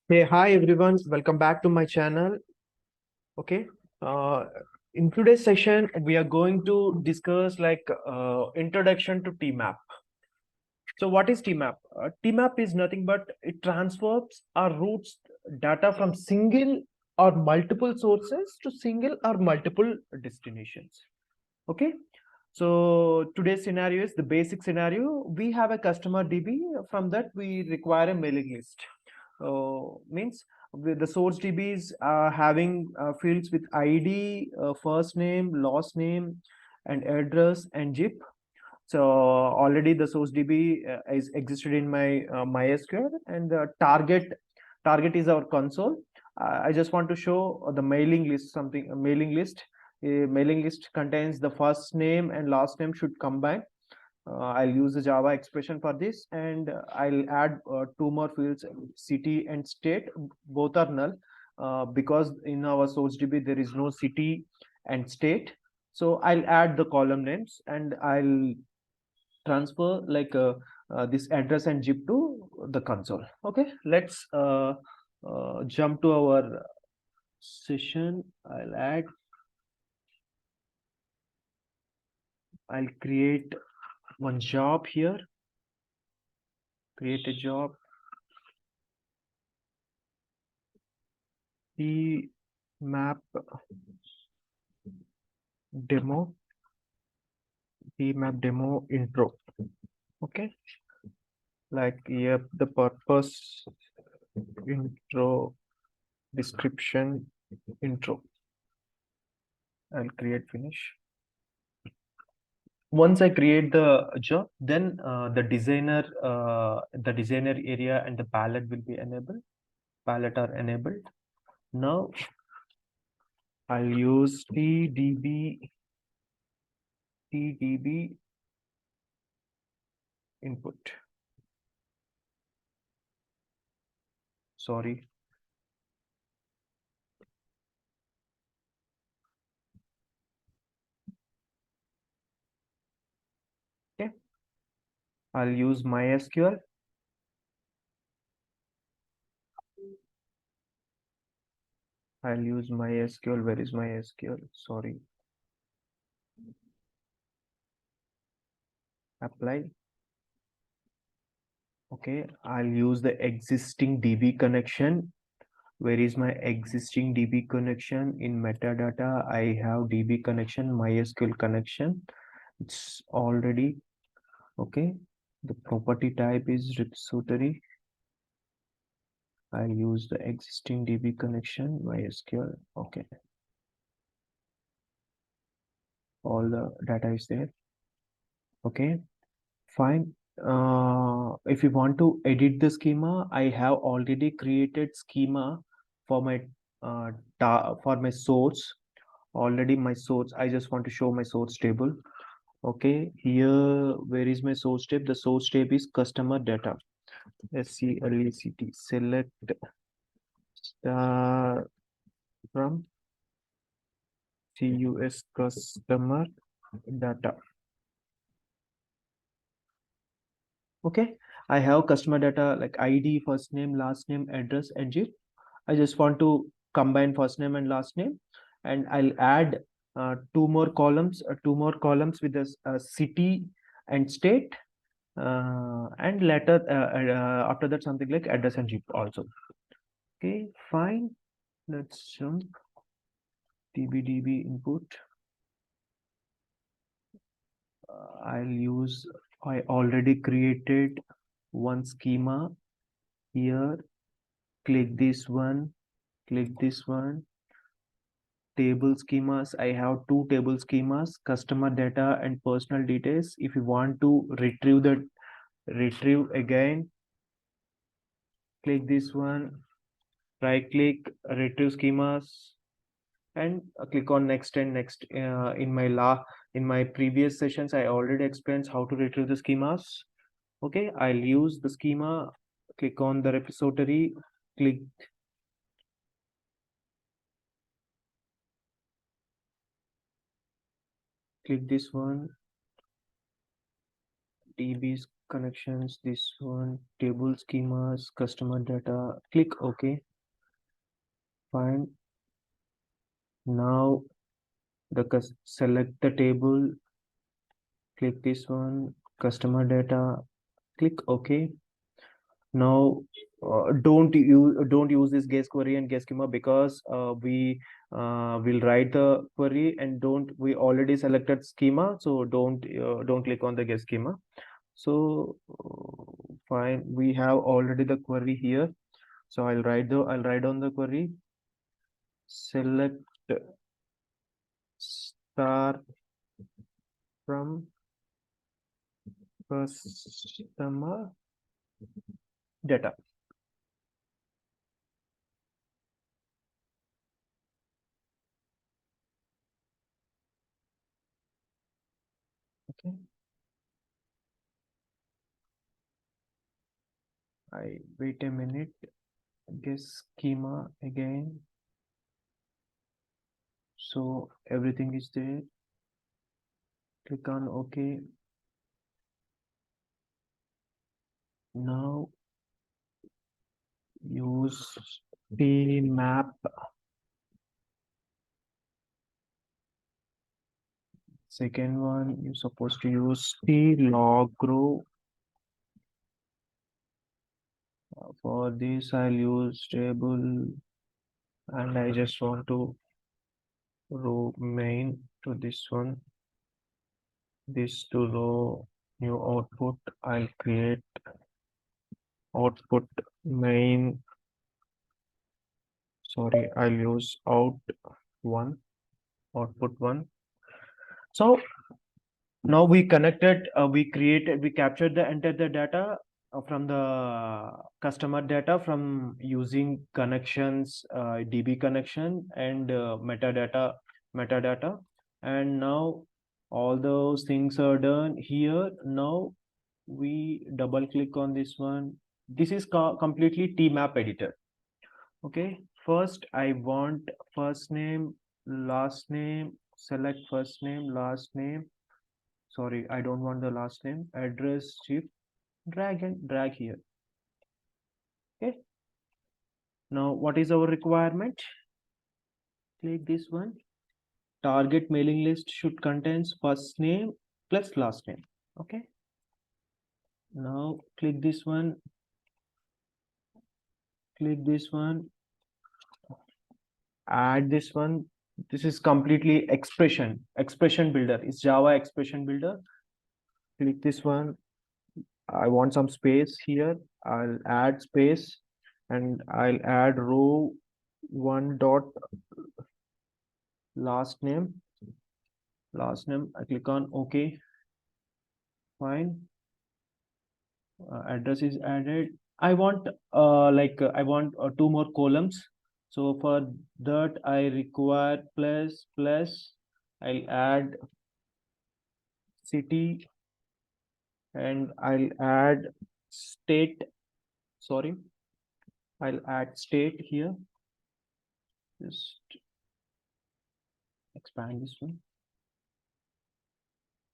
Hey, hi everyone. Welcome back to my channel. Okay. Uh, in today's session, we are going to discuss introduction to tMap. So what is tMap? tMap is nothing but it transfers or routes data from single or multiple sources to single or multiple destinations. Okay. So today's scenario is the basic scenario. We have a customer DB. From that, we require a mailing list. Means with the source DBs having fields with ID, first name, last name, and address and zip. So already the source DB is existed in my MySQL, and the target is our console. I just want to show the mailing list, something a mailing list. A mailing list contains the first name and last name should combine. I'll use the Java expression for this, and I'll add two more fields, city and state. Both are null because in our source DB there is no city and state. So I'll add the column names, and I'll transfer this address and zip to the console. Okay, let's jump to our session. I'll create one job here. Create a job. tMap demo. tMap demo intro. Okay, like yep, the purpose, intro, description, intro. I'll create finish. Once I create the job, then the designer area and the palette will be enabled. Palette are enabled. Now I'll use tdb input. Sorry. Okay. I'll use MySQL. I'll use MySQL. Where is MySQL? Sorry. Apply. Okay, I'll use the existing DB connection. Where is my existing DB connection? In metadata, I have DB connection, MySQL connection. It's already okay. The property type is repository. I'll use the existing DB connection, MySQL. Okay. All the data is there. Okay, fine. If you want to edit the schema, I have already created schema for my source. Already my source. I just want to show my source table. Okay, here where is my source tab? The source tab is customer data. SCLECT. Select star from CUS customer data. Okay, I have customer data like ID, first name, last name, address, and zip. I just want to combine first name and last name, and I'll add two more columns with the city and state, and later after that something like address and zip also. Okay, fine. Let's jump tbdb input. I already created one schema here. Click this one, click this one. Table schemas, I have two table schemas, customer data and personal details. If you want to retrieve again, click this one, right click, retrieve schemas, and click on next and next. In my previous sessions, I already explained how to retrieve the schemas. Okay, I'll use the schema. Click on the repository, click this one, DB connections, this one, table schemas, customer data, click OK. Fine. Now select the table, click this one, customer data, click OK. Now don't use this guess query and guess schema because we will write the query and don't we already selected schema, so don't click on the guess schema. So fine, we have already the query here, so I'll write on the query, select star from customer data. Okay, I wait a minute, guess schema again, so everything is there, click on OK. Now use tMap. Second one, you're supposed to use tloggrow. For this, I'll use table, and I just want to row main to this one. This to row new output. I'll create output main. Sorry, I'll use out one, output one. So now we connected, we captured the entered the data from the customer data from using connections, DB connection and metadata, and now all those things are done here. Now we double click on this one. This is completely tMap editor. Okay, first I want first name, last name, select first name, last name. Sorry, I don't want the last name, address, chip, drag and drag here. Okay, now what is our requirement? Click this one. Target mailing list should contains first name plus last name. Okay, now click this one, click this one, add this one. This is completely expression builder. It's Java expression builder. Click this one. I want some space here. I'll add space and I'll add row one dot last name. I click on OK. Fine. Address is added. I want I want two more columns. So for that I require plus. I'll add city and I'll add state. Sorry, I'll add state here. Just expand this one.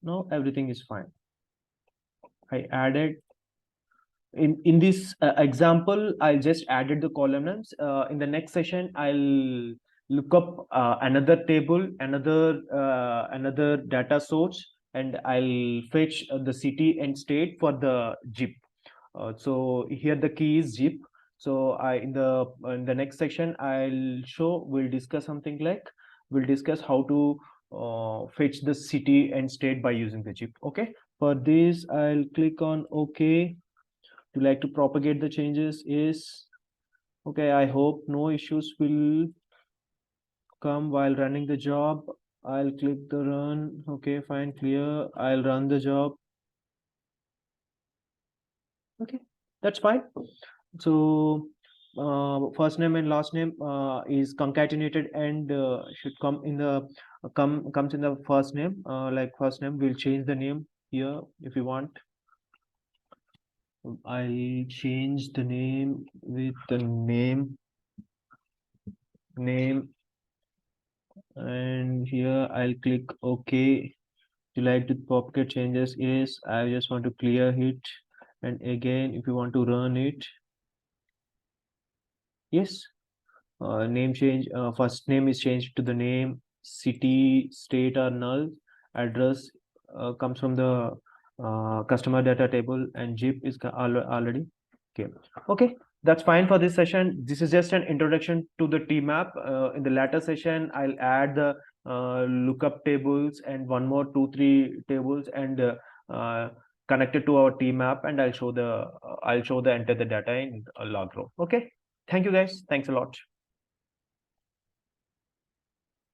Now everything is fine. I added in this example, I just added the columns. In the next session, I'll look up another table, another data source, and I'll fetch the city and state for the zip. So here the key is zip. So in the next section, we'll discuss something like we'll discuss how to fetch the city and state by using the zip. Okay. For this, I'll click on OK. To like to propagate the changes is okay. I hope no issues will come while running the job. I'll click the run. Okay, fine, clear. I'll run the job. Okay, that's fine. So first name and last name is concatenated and should come in the comes in the first name. Like first name, we'll change the name here if you want. I'll change the name with the name, and here I'll click OK. To like to propagate changes is I just want to clear it. And again, if you want to run it, yes, name change, first name is changed to the name, city, state are null, address comes from the customer data table, and zip is already okay. Okay, that's fine for this session. This is just an introduction to the tMap. In the later session, I'll add the lookup tables and one more 2 3 tables and connected to our tMap, and I'll show the enter the data in a log row. Okay, thank you guys. Thanks a lot.